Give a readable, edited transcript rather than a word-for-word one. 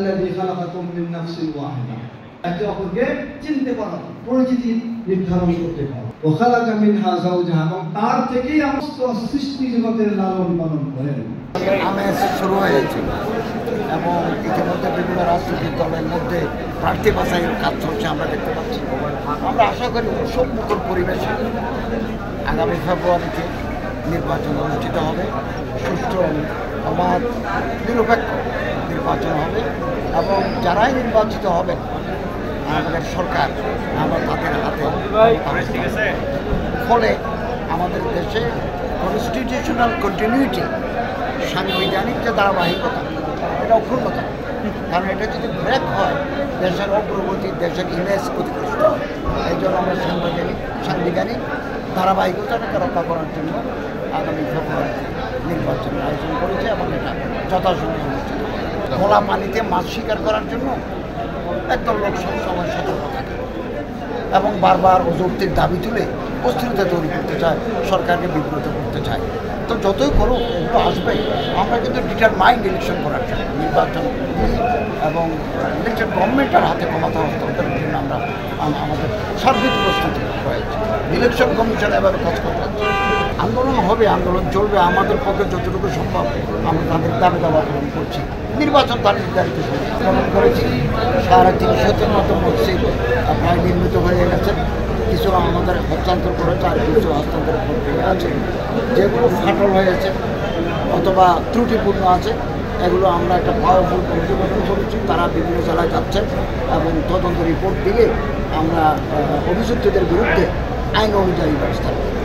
আল্লাযী খালাকাকুম মিন নাফসিন ওয়াহিদা, একে অপরকে চিনতে পারো, পরিচিতি নির্ধারণ করতে পারো। ওয়া খালাকা মিনহা যাওজাহা, এবং তার থেকেই সমস্ত সৃষ্টি জগতের লালন পালন করেন। আমেজ শুরু হয়েছে এবং ইতিমধ্যে বিভিন্ন রাজনৈতিক দলের মধ্যে প্রার্থী বাছাইয়ের কাজ চলছে আমরা দেখতে পাচ্ছি। আমরা আশা করি উৎসবমুখর পরিবেশে আগামী ফেব্রুয়ারিতে নির্বাচন অনুষ্ঠিত হবে, সুষ্ঠু অবাধ নিরপেক্ষ নির্বাচন হবে এবং যারাই নির্বাচিত হবে আমাদের সরকার আমরা তাদের হাতে, ফলে আমাদের দেশে কনস্টিটিউশনাল কন্টিনিউটি, সাংবিধানিক যে ধারাবাহিকতা, এটা অক্ষুণ্ণতা। কারণ এটা যদি ব্রেক হয় দেশের অগ্রগতি, দেশের ইমেজ ক্ষতিগ্রস্ত হয়। এই জন্য আমরা সাংবিধানিক ধারাবাহিকতাটাকে রক্ষা করার জন্য আগামী ফেব্রুয়ারিতে নির্বাচনের আয়োজন করেছে এবং এটা যথাসময়ে অনুষ্ঠিত হবে। খোলা পানিতে মাছ শিকার করার জন্য একদল লোক সবসময় সতর্ক থাকে এবং বারবার অযৌক্তিক দাবি তুলে অস্থিরতা তৈরি করতে চায়, সরকারকে বিব্রত করতে চায়। তো যতই করুক এগুলো আসবে, আমরা কিন্তু ডিটারমাইন্ড ইলেকশন করার জন্য নির্বাচন এবং ইলেকশন গভর্নমেন্টের হাতে ক্ষমতা হস্তান্তরের জন্য আমরা আমাদের সার্বিক প্রস্তুতি রয়েছে। ইলেকশন কমিশন এভাবে কাজ করতে আন্দোলন হবে, আন্দোলন চলবে, আমাদের পক্ষে যতটুকু সম্ভব আমরা তাদের দাবি দাবা পূরণ করছি। নির্বাচন তার নির্ধারিত আন্দোলন করেছি। 350-এর মতো মসজিদ প্রায় নির্মিত হয়ে গেছে, কিছু আমাদের হস্তান্তর করেছে আর কিছু হস্তান্তরের প্রক্রিয়া আছে। যেগুলো ফাটল হয়েছে অথবা ত্রুটিপূর্ণ আছে এগুলো আমরা একটা পাওয়ারফুল কমিটি গঠন করেছি, তারা বিভিন্ন জেলায় যাচ্ছেন এবং তদন্ত রিপোর্ট দিলে আমরা অভিযুক্তদের বিরুদ্ধে আইন অনুযায়ী ব্যবস্থা নেব।